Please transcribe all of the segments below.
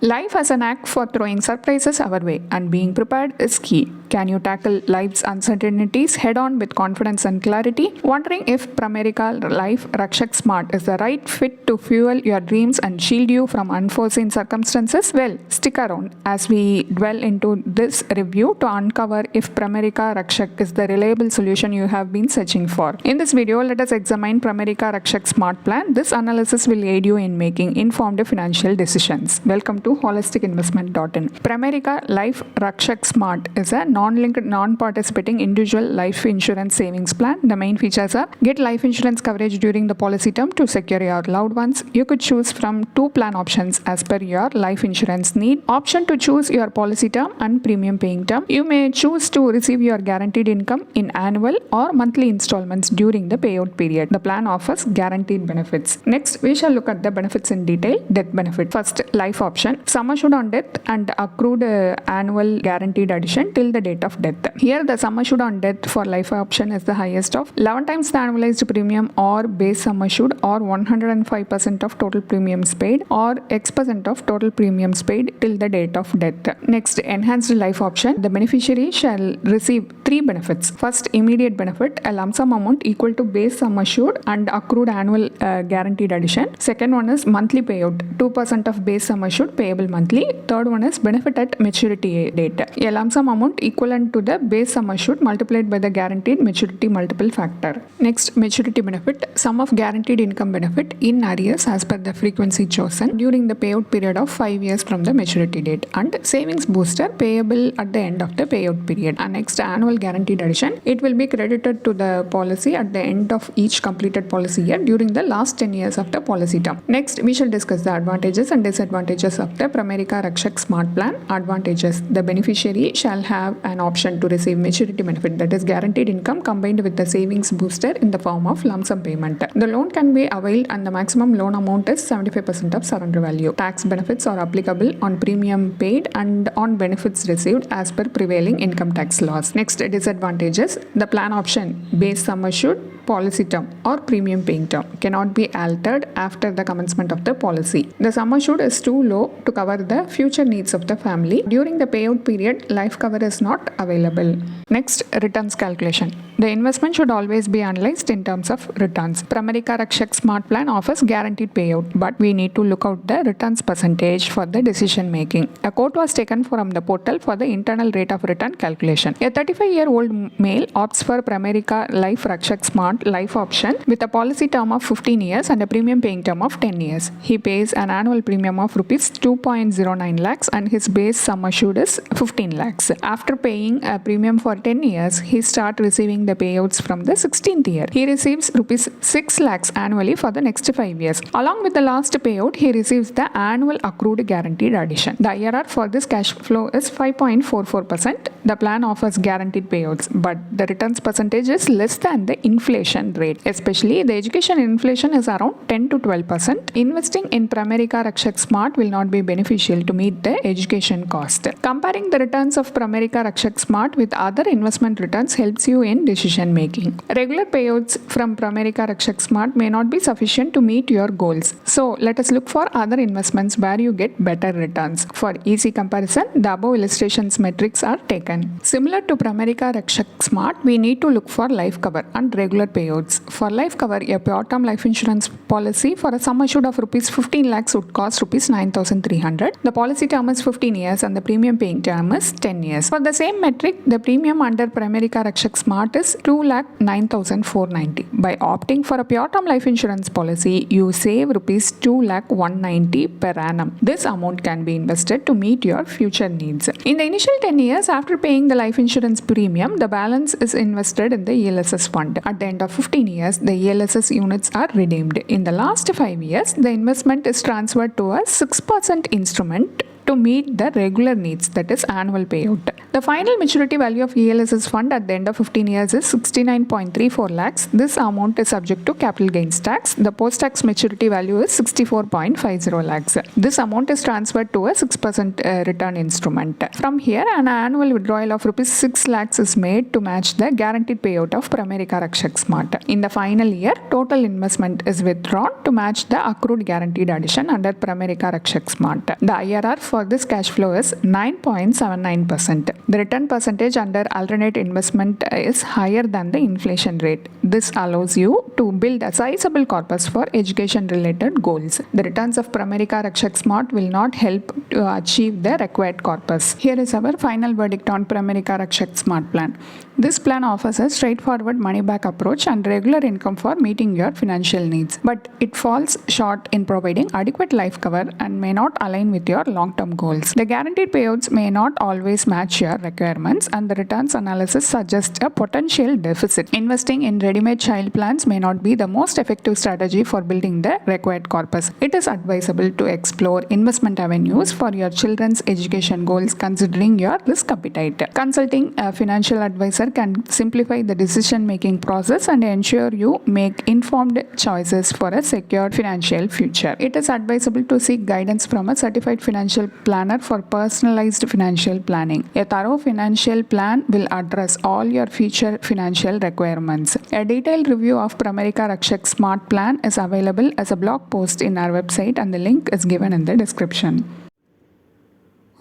Life has a knack for throwing surprises our way, and being prepared is key. Can you tackle life's uncertainties head on with confidence and clarity? Wondering if Pramerica Life Rakshak Smart is the right fit to fuel your dreams and shield you from unforeseen circumstances? Well, stick around as we dwell into this review to uncover if Pramerica Rakshak is the reliable solution you have been searching for. In this video, let us examine Pramerica Rakshak Smart Plan. This analysis will aid you in making informed financial decisions. Welcome to holisticinvestment.in. Pramerica Life Rakshak Smart is a non-linked, non-participating individual life insurance savings plan. The main features are: get life insurance coverage during the policy term to secure your loved ones. You could choose from two plan options as per your life insurance need. Option to choose your policy term and premium paying term. You may choose to receive your guaranteed income in annual or monthly installments during the payout period. The plan offers guaranteed benefits. Next, we shall look at the benefits in detail. Death benefit. First, life option. Sum assured on death and accrued annual guaranteed addition till the date of death. Here, the sum assured on death for life option is the highest of 11 times the annualized premium or base sum assured, or 105% of total premiums paid, or X% of total premiums paid till the date of death. Next, enhanced life option. The beneficiary shall receive three benefits. First, immediate benefit, a lump sum amount equal to base sum assured and accrued annual guaranteed addition. Second one is monthly payout, 2% of base sum assured payable monthly. Third one is benefit at maturity date, a lump sum amount equivalent to the base sum assured multiplied by the guaranteed maturity multiple factor. Next, maturity benefit, sum of guaranteed income benefit in arrears as per the frequency chosen during the payout period of 5 years from the maturity date, and savings booster payable at the end of the payout period. And next, annual guaranteed addition, it will be credited to the policy at the end of each completed policy year during the last 10 years of the policy term. Next, we shall discuss the advantages and disadvantages of the Pramerica Rakshak Smart Plan. Advantages: the beneficiary shall have an option to receive maturity benefit, that is guaranteed income combined with the savings booster in the form of lump sum payment. The loan can be availed and the maximum loan amount is 75% of surrender value. Tax benefits are applicable on premium paid and on benefits received as per prevailing income tax laws. Next, disadvantages: the plan option base sum assured, policy term or premium paying term cannot be altered after the commencement of the policy. The sum assured is too low to cover the future needs of the family. During the payout period, life cover is not available. Next, returns calculation. The investment should always be analyzed in terms of returns. Pramerica Rakshak Smart Plan offers guaranteed payout, but we need to look out the returns percentage for the decision making. A quote was taken from the portal for the internal rate of return calculation. A 35-year-old male opts for Pramerica Life Rakshak Smart Life option with a policy term of 15 years and a premium paying term of 10 years. He pays an annual premium of rupees 2.09 lakhs and his base sum assured is 15 lakhs. After paying a premium for 10 years, he starts receiving the payouts from the 16th year. He receives rupees 6 lakhs annually for the next 5 years. Along with the last payout, he receives the annual accrued guaranteed addition. The IRR for this cash flow is 5.44%. The plan offers guaranteed payouts, but the returns percentage is less than the inflation rate. Especially the education inflation is around 10 to 12%. Investing in Pramerica Rakshak Smart will not be beneficial to meet the education cost. Comparing the returns of Pramerica Rakshak Smart with other investment returns helps you in decision making. Regular payouts from Pramerica Rakshak Smart may not be sufficient to meet your goals. So let us look for other investments where you get better returns. For easy comparison, the above illustrations metrics are taken. Similar to Pramerica Rakshak Smart, we need to look for life cover and regular payouts. For life cover, a pure term life insurance policy for a sum assured of rupees 15 lakhs would cost rupees 9,300. The policy term is 15 years and the premium paying term is 10 years. For the same metric, the premium under Pramerica Rakshak Smart is 2,09,490. By opting for a pure term life insurance policy, you save rupees 2,190 per annum. This amount can be invested to meet your future needs. In the initial 10 years after paying the life insurance premium, the balance is invested in the ELSS fund. At the end of 15 years, the ELSS units are redeemed. In the last 5 years, the investment is transferred to a 6% instrument to meet the regular needs, that is annual payout. The final maturity value of ELSS fund at the end of 15 years is 69.34 lakhs. This amount is subject to capital gains tax. The post-tax maturity value is 64.50 lakhs. This amount is transferred to a 6% return instrument. From here, an annual withdrawal of rupees 6 lakhs is made to match the guaranteed payout of Pramerica Rakshak Smart. In the final year, total investment is withdrawn to match the accrued guaranteed addition under Pramerica Rakshak Smart. The IRR for for this cash flow is 9.79%. The return percentage under alternate investment is higher than the inflation rate. This allows you to build a sizable corpus for education related goals. The returns of Pramerica Rakshak Smart will not help to achieve the required corpus. Here is our final verdict on Pramerica Rakshak Smart Plan. This plan offers a straightforward money back approach and regular income for meeting your financial needs, but it falls short in providing adequate life cover and may not align with your long-term goals. The guaranteed payouts may not always match your requirements, and the returns analysis suggests a potential deficit. Investing in ready-made child plans may not be the most effective strategy for building the required corpus. It is advisable to explore investment avenues for your children's education goals considering your risk appetite. Consulting a financial advisor can simplify the decision-making process and ensure you make informed choices for a secure financial future. It is advisable to seek guidance from a certified financial planner for personalized financial planning. A thorough financial plan will address all your future financial requirements. A detailed review of Pramerica Rakshak Smart Plan is available as a blog post in our website, and the link is given in the description.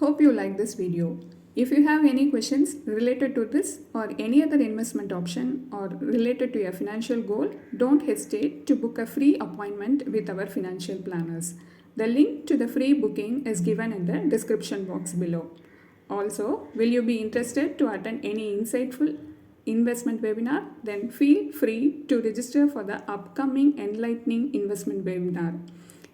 Hope you like this video. If you have any questions related to this or any other investment option or related to your financial goal, don't hesitate to book a free appointment with our financial planners. The link to the free booking is given in the description box below. Also, will you be interested to attend any insightful investment webinar? Then feel free to register for the upcoming Enlightening Investment Webinar.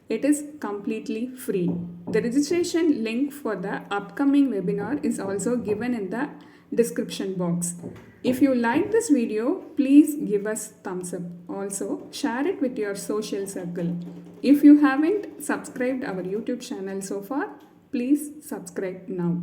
It is completely free. The registration link for the upcoming webinar is also given in the description box. If you like this video, please give us thumbs up. Also, share it with your social circle. If you haven't subscribed our YouTube channel so far, please subscribe now.